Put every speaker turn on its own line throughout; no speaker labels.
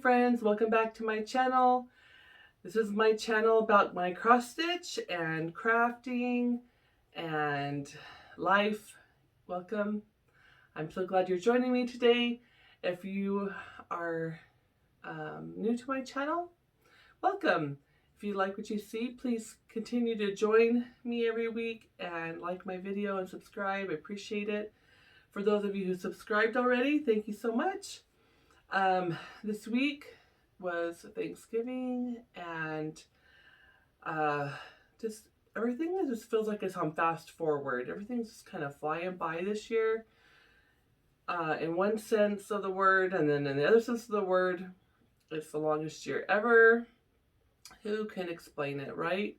friends, welcome back to my channel. This is my channel about my cross stitch and crafting and life. Welcome. I'm so glad you're joining me today. If you are new to my channel, welcome. If you like what you see, please continue to join me every week and like my video and subscribe. I appreciate it. For those of you who subscribed already, thank you so much. This week was Thanksgiving, and just everything just feels like it's on fast forward. Everything's just kind of flying by this year, in one sense of the word, and then in the other sense of the word, it's the longest year ever. Who can explain it, right?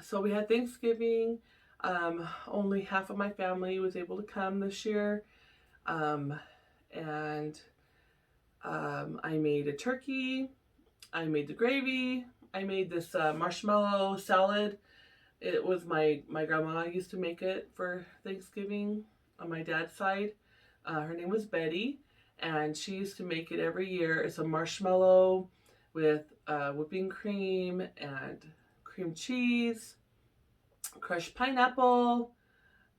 So we had Thanksgiving. Only half of my family was able to come this year, and I made a turkey, I made the gravy, I made this marshmallow salad. It was my grandma used to make it for Thanksgiving on my dad's side. Her name was Betty, and she used to make it every year. It's a marshmallow with whipping cream and cream cheese, crushed pineapple,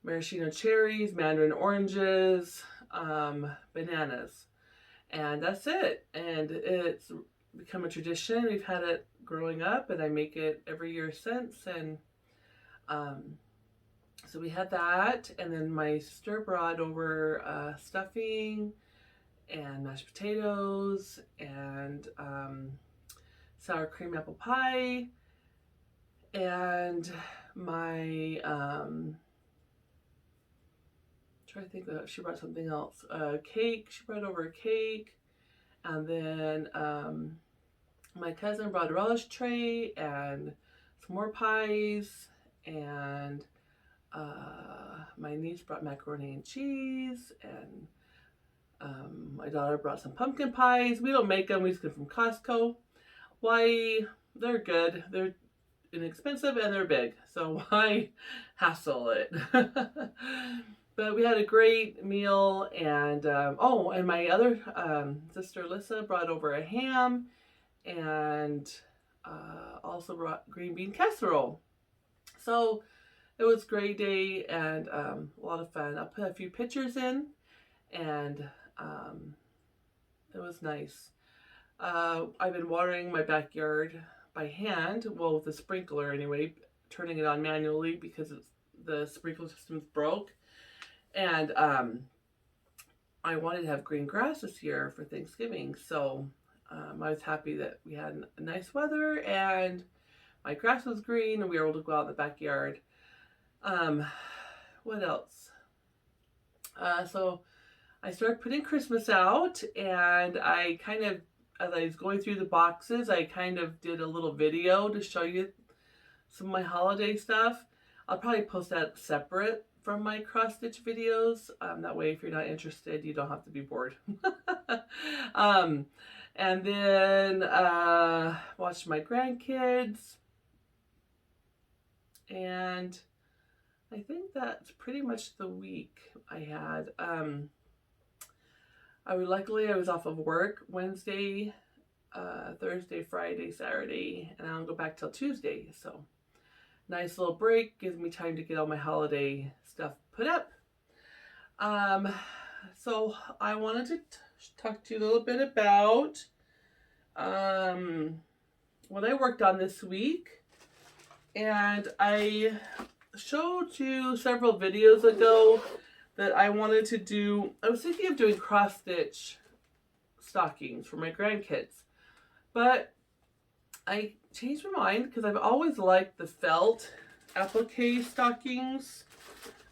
maraschino cherries, mandarin oranges, bananas. And that's it. And it's become a tradition. We've had it growing up, and I make it every year since. And so we had that. And then my sister brought over stuffing and mashed potatoes and sour cream apple pie. And my I think that she brought something else. Cake. She brought over a cake, and then my cousin brought a relish tray and some more pies, and my niece brought macaroni and cheese, and my daughter brought some pumpkin pies. We don't make them. We just get them from Costco. Why? They're good. They're inexpensive and they're big, so why hassle it? But we had a great meal, and oh, and my other sister Lissa brought over a ham, and also brought green bean casserole. So it was a great day and a lot of fun. I'll put a few pictures in, and it was nice. I've been watering my backyard by hand, well, with a sprinkler anyway, turning it on manually because the sprinkler system's broke. And I wanted to have green grass this year for Thanksgiving, so I was happy that we had nice weather and my grass was green and we were able to go out in the backyard. What else? So I started putting Christmas out, and I kind of, as I was going through the boxes, I kind of did a little video to show you some of my holiday stuff. I'll probably post that separate from my cross stitch videos. That way, if you're not interested, you don't have to be bored. And then watched my grandkids, and I think that's pretty much the week I had. Luckily I was off of work Wednesday, Thursday, Friday, Saturday, and I don't go back till Tuesday. So nice little break, gives me time to get all my holiday stuff put up. So I wanted to talk to you a little bit about what I worked on this week. And I showed you several videos ago that I wanted to do. I was thinking of doing cross stitch stockings for my grandkids, but I changed my mind because I've always liked the felt applique stockings.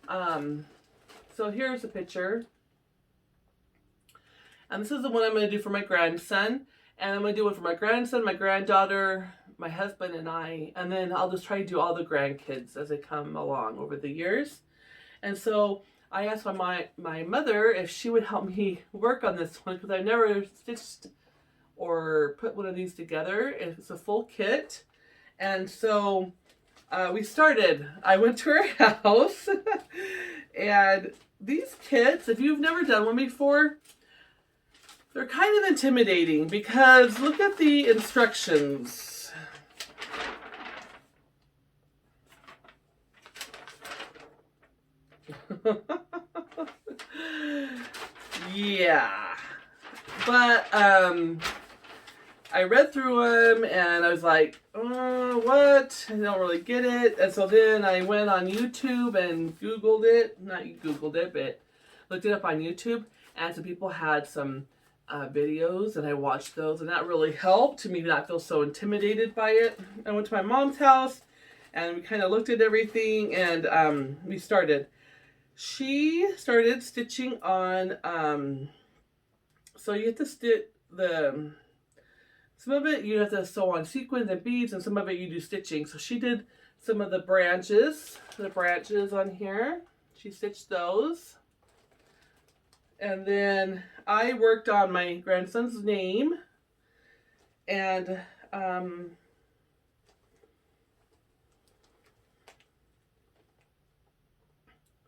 So here's a picture, and this is the one I'm going to do for my grandson, and I'm going to do one for my grandson, my granddaughter, my husband, and I, and then I'll just try to do all the grandkids as they come along over the years. And so I asked my mother if she would help me work on this one, because I've never stitched or put one of these together. It's a full kit. And so we started. I went to her house, and these kits, if you've never done one before, They're kind of intimidating because look at the instructions. Yeah, but I read through them and I was like, what? I don't really get it. And so then I went on YouTube and Googled it. Not Googled it, but looked it up on YouTube. And some people had some videos and I watched those. And that really helped to me not feel so intimidated by it. I went to my mom's house and we kind of looked at everything and we started. She started stitching on, so you have to stitch some of it you have to sew on sequins and beads, and some of it you do stitching. So she did some of the branches on here. She stitched those. And then I worked on my grandson's name. And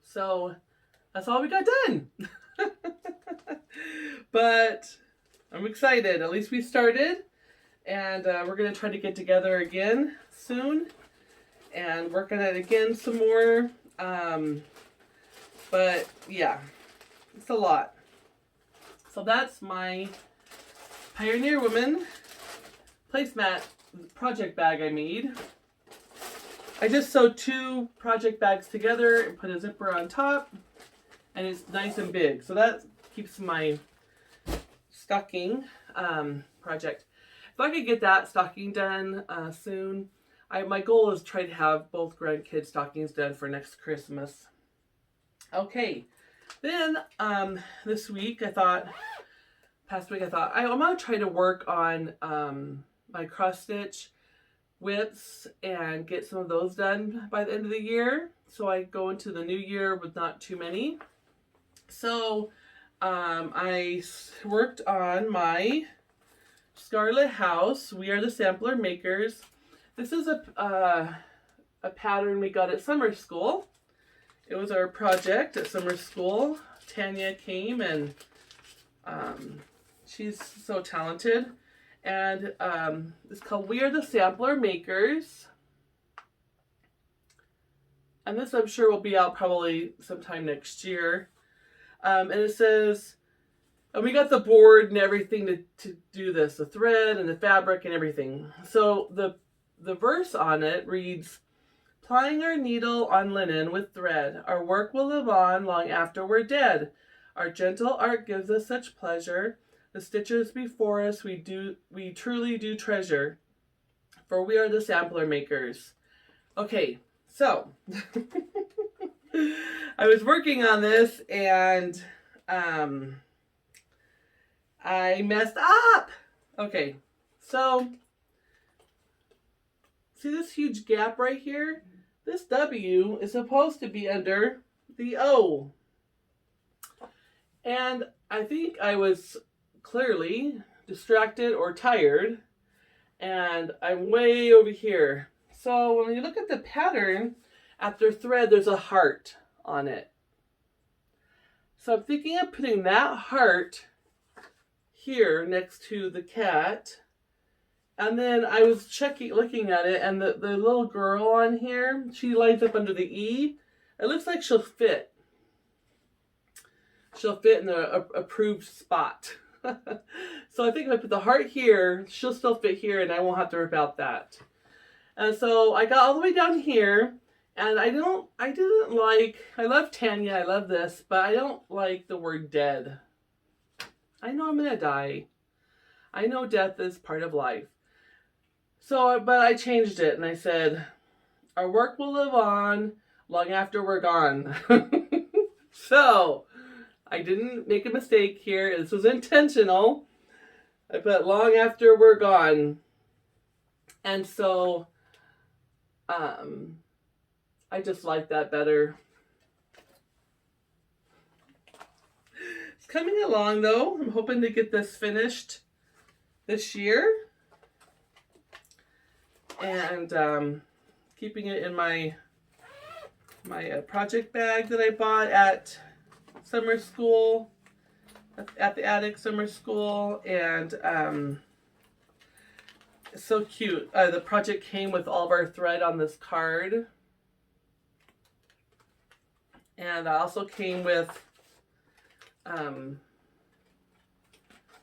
so that's all we got done. But I'm excited. At least we started. And we're going to try to get together again soon and work on it again some more. But yeah, it's a lot. So that's my Pioneer Woman placemat project bag I made. I just sewed 2 project bags together and put a zipper on top. And it's nice and big. So that keeps my stocking project. If I could get that stocking done soon, my goal is to try to have both grandkids' stockings done for next Christmas. Okay, then this week past week I thought I'm going to try to work on my cross stitch whips and get some of those done by the end of the year. So I go into the new year with not too many. So I worked on my Scarlet House. We are the sampler makers. This is a pattern we got at summer school. It was our project at summer school. Tanya came and she's so talented. And it's called We Are the Sampler Makers. And this I'm sure will be out probably sometime next year. And it says, and we got the board and everything to do this, the thread and the fabric and everything. So the verse on it reads, plying our needle on linen with thread, our work will live on long after we're dead. Our gentle art gives us such pleasure. The stitches before us we truly do treasure, for we are the sampler makers. Okay, so I was working on this and I messed up. Okay, so see this huge gap right here? This W is supposed to be under the O. And I think I was clearly distracted or tired, and I'm way over here. So when you look at the pattern, after thread, there's a heart on it. So I'm thinking of putting that heart here next to the cat. And then I was looking at it, and the little girl on here, she lines up under the E. It looks like she'll fit. She'll fit in the approved spot. So I think if I put the heart here, she'll still fit here, and I won't have to rip out that. And so I got all the way down here, and I love Tanya, I love this, but I don't like the word dead. I know I'm gonna die. I know death is part of life. So, but I changed it and I said, our work will live on long after we're gone. So, I didn't make a mistake here. This was intentional. I put long after we're gone. And so, I just like that better. It's coming along though. I'm hoping to get this finished this year. And keeping it in my project bag that I bought at summer school. at the attic summer school, and it's so cute. The project came with all of our thread on this card, and I also came with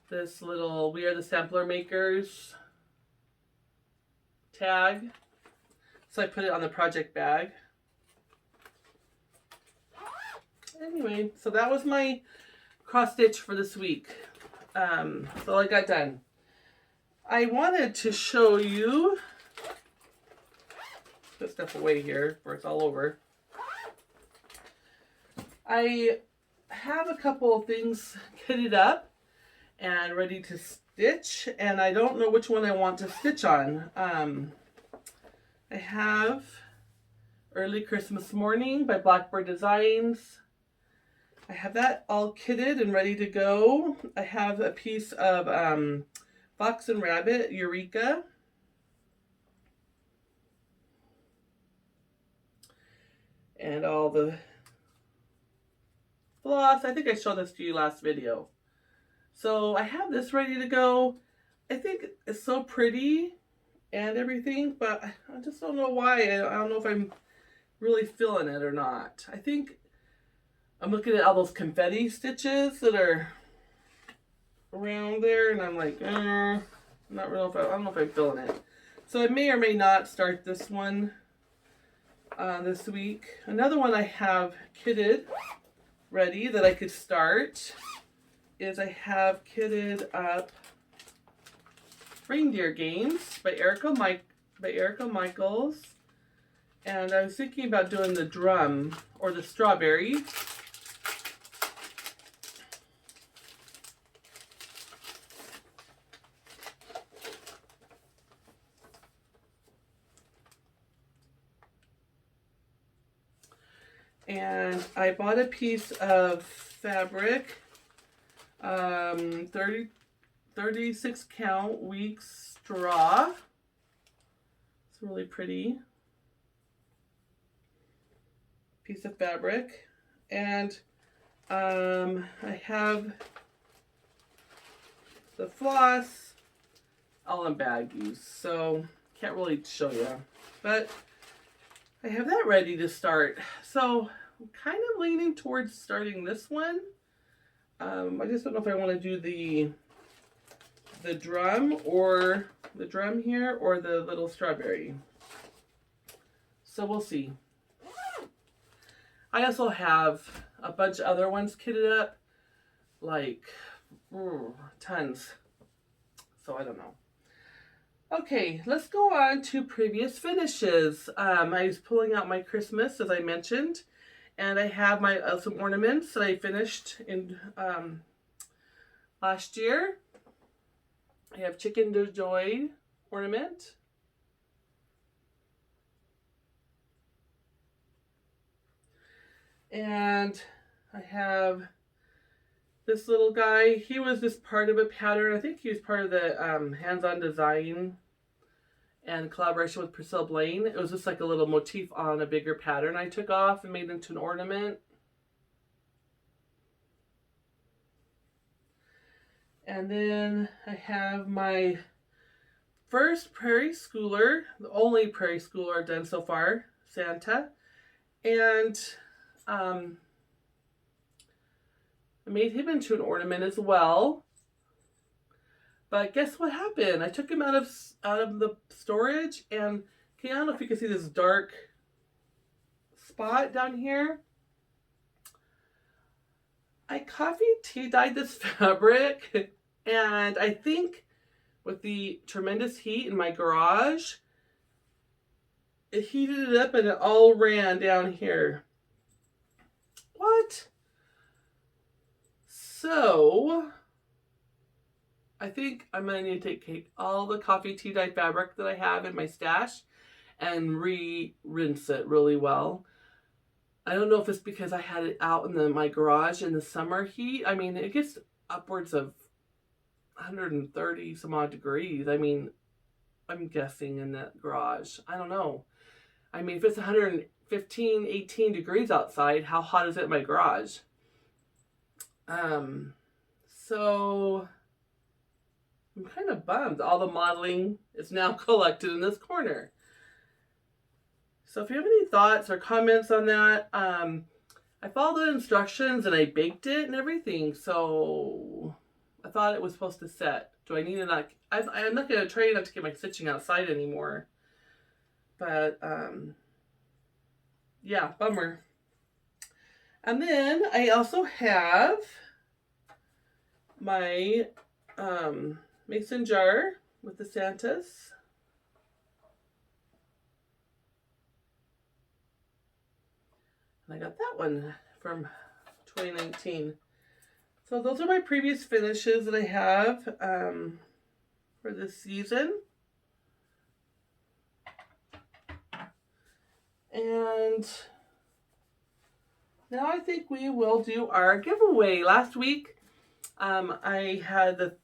this little "We Are the Sampler Makers" tag. So I put it on the project bag. Anyway, so that was my cross stitch for this week. So I got done. I wanted to show you, put stuff away here before it's all over. I have a couple of things kitted up and ready to stitch, and I don't know which one I want to stitch on. I have Early Christmas Morning by Blackbird Designs. I have that all kitted and ready to go. I have a piece of Fox and Rabbit Eureka. And all the floss. I think I showed this to you last video. So I have this ready to go. I think it's so pretty and everything, but I just don't know why. I don't know if I'm really feeling it or not. I think I'm looking at all those confetti stitches that are around there, and I'm like, I'm not real. I don't know if I'm feeling it. So I may or may not start this one this week. Another one I have kitted ready that I could start is I have kitted up Reindeer Games by Erica Michaels, and I was thinking about doing the drum or the strawberry. And I bought a piece of fabric, 36 count week straw. It's really pretty piece of fabric. And I have the floss all in bag use, so can't really show you, but I have that ready to start. So I'm kind of leaning towards starting this one. I just don't know if I want to do the drum or the drum here or the little strawberry. So we'll see. I also have a bunch of other ones kitted up, like tons. So I don't know. Okay, let's go on to previous finishes. I was pulling out my Christmas, as I mentioned, and I have my some ornaments that I finished in last year. I have Chicken de Joy ornament. And I have this little guy. He was just part of a pattern. I think he was part of the hands-on design and collaboration with Priscilla Blaine. It was just like a little motif on a bigger pattern I took off and made into an ornament. And then I have my first Prairie Schooler, the only Prairie Schooler I've done so far, Santa. And I made him into an ornament as well. But guess what happened? I took him out of the storage, and I don't know if you can see this dark spot down here. I coffee tea dyed this fabric, and I think with the tremendous heat in my garage, it heated it up and it all ran down here. What? So I think I'm going to need to take all the coffee tea dye fabric that I have in my stash and rinse it really well. I don't know if it's because I had it out in my garage in the summer heat. I mean, it gets upwards of 130 some odd degrees. I mean, I'm guessing in that garage. I don't know. I mean, if it's 115, 18 degrees outside, how hot is it in my garage? So I'm kind of bummed. All the modeling is now collected in this corner. So if you have any thoughts or comments on that, I followed the instructions and I baked it and everything. So I thought it was supposed to set. Do I need to not? I'm not going to try not to get my stitching outside anymore. But yeah, bummer. And then I also have my mason jar with the Santas. And I got that one from 2019. So those are my previous finishes that I have for this season. And now I think we will do our giveaway. Last week, I had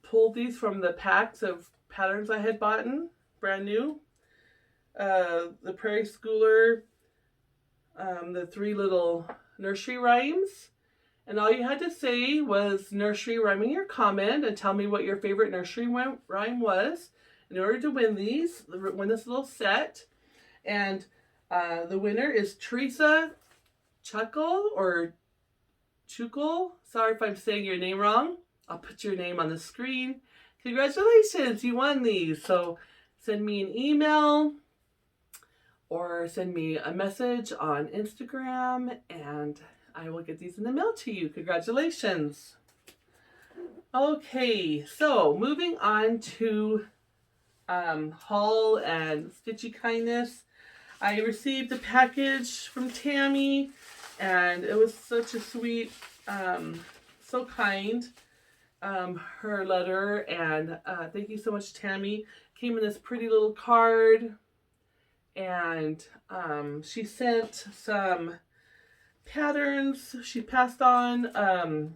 pulled these from the packs of patterns I had bought, brand new. The Prairie Schooler, the 3 little nursery rhymes. And all you had to say was nursery rhyming your comment and tell me what your favorite nursery rhyme was in order to win these, win this little set. And the winner is Teresa Chuckle or Chukle. Sorry if I'm saying your name wrong. I'll put your name on the screen. Congratulations, you won these. So send me an email or send me a message on Instagram and I will get these in the mail to you. Congratulations. Okay, so moving on to haul and stitchy kindness. I received a package from Tammy and it was such a sweet, so kind, her letter, and thank you so much, Tammy. Came in this pretty little card, and she sent some patterns. She passed on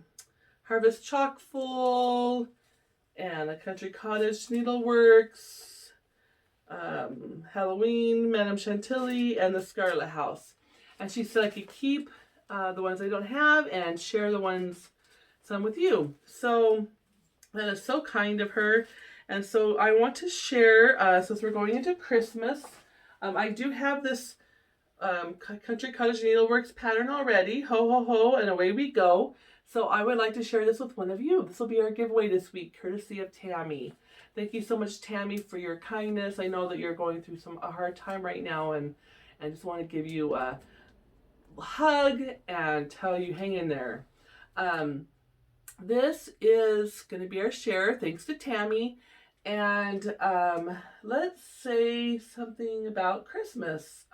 Harvest Chock Full and a Country Cottage Needleworks, Halloween, Madame Chantilly, and the Scarlet House. And she said I could keep the ones I don't have and share some with you. So that is so kind of her. And so I want to share, since we're going into Christmas, I do have this Country Cottage Needleworks pattern already. Ho, ho, ho, and away we go. So I would like to share this with one of you. This will be our giveaway this week, courtesy of Tammy. Thank you so much, Tammy, for your kindness. I know that you're going through a hard time right now, and I just want to give you a hug and tell you hang in there. This is going to be our share, thanks to Tammy. And let's say something about Christmas.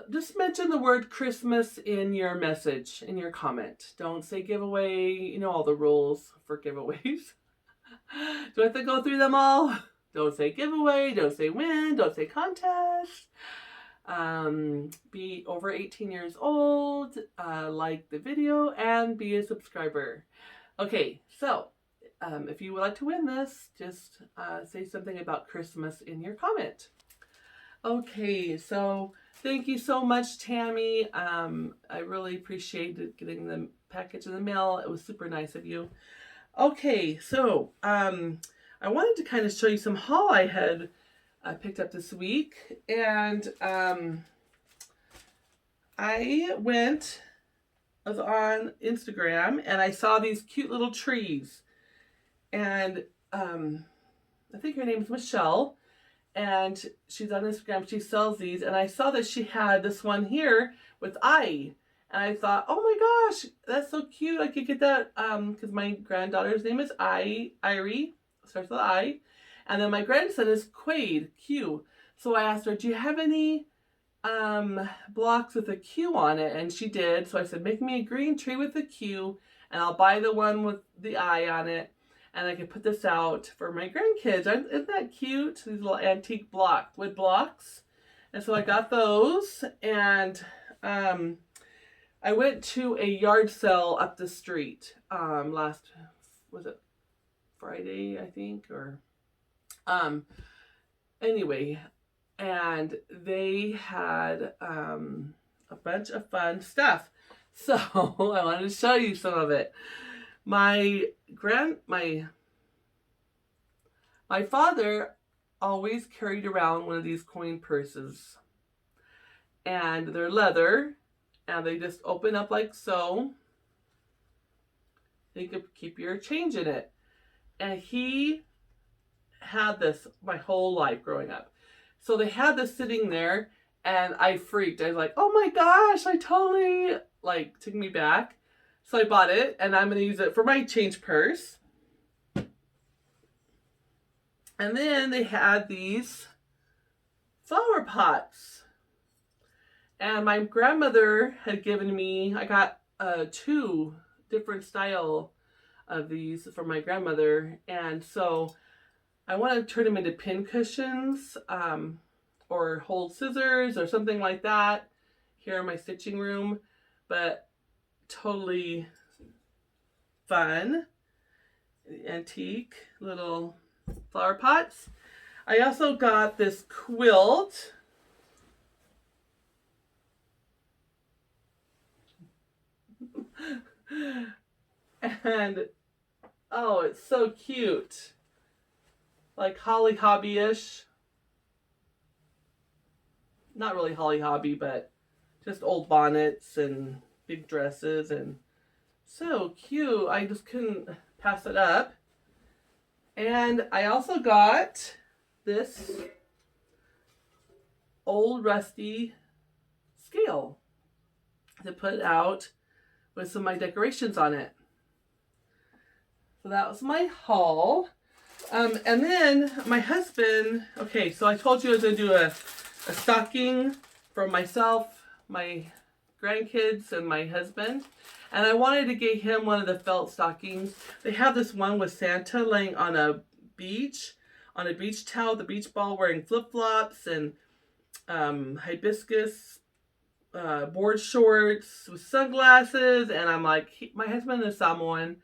Just mention the word Christmas in your message, in your comment. Don't say giveaway. You know all the rules for giveaways. Do I have to go through them all? Don't say giveaway. Don't say win. Don't say contest. Be over 18 years old. Like the video and be a subscriber. Okay, so if you would like to win this, just say something about Christmas in your comment. Okay, so thank you so much, Tammy. I really appreciated getting the package in the mail. It was super nice of you. Okay, so I wanted to kind of show you some haul I had picked up this week. And I was on Instagram and I saw these cute little trees. And I think her name's Michelle. And she's on Instagram, she sells these, and I saw that she had this one here with I. And I thought, oh my gosh, that's so cute. I could get that, because my granddaughter's name is Irie, starts with I. And then my grandson is Quade, Q. So I asked her, do you have any blocks with a Q on it? And she did. So I said, make me a green tree with a Q, and I'll buy the one with the I on it. And I could put this out for my grandkids. Isn't that cute? These little antique wood blocks. And so I got those. And I went to a yard sale up the street was it Friday, I think? Or anyway. And they had a bunch of fun stuff. So I wanted to show you some of it. My father always carried around one of these coin purses, and they're leather, and they just open up like so. You could keep your change in it. And he had this my whole life growing up. So they had this sitting there, and I freaked. I was like, oh my gosh, I totally, like, took me back. So I bought it, and I'm going to use it for my change purse. And then they had these flower pots. And my grandmother had given me, I got 2 different style of these from my grandmother. And so I want to turn them into pin cushions, or hold scissors or something like that here in my stitching room. But totally fun. Antique little flower pots. I also got this quilt. And oh, it's so cute. Like Holly Hobby-ish. Not really Holly Hobby, but just old bonnets and big dresses, and so cute. I just couldn't pass it up. And I also got this old rusty scale to put out with some of my decorations on it. So that was my haul. And then my husband, okay, so I told you I was going to do a stocking for myself, my grandkids, and my husband. And I wanted to get him one of the felt stockings. They have this one with Santa laying on a beach towel, the beach ball, wearing flip-flops and hibiscus board shorts with sunglasses. And I'm like, my husband is Samoan,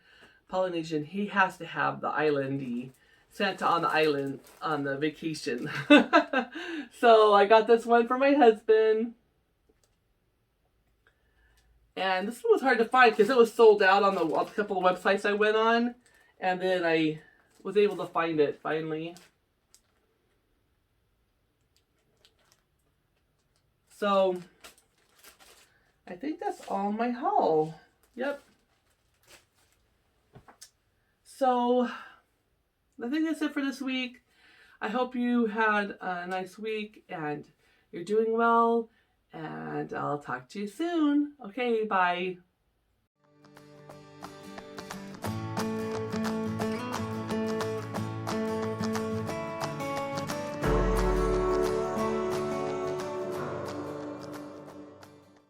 Polynesian. He has to have the islandy Santa on the island on the vacation. So I got this one for my husband. And this one was hard to find because it was sold out on a couple of websites I went on. And then I was able to find it finally. So I think that's all my haul. Yep. So I think that's it for this week. I hope you had a nice week and you're doing well. And I'll talk to you soon. Okay, bye.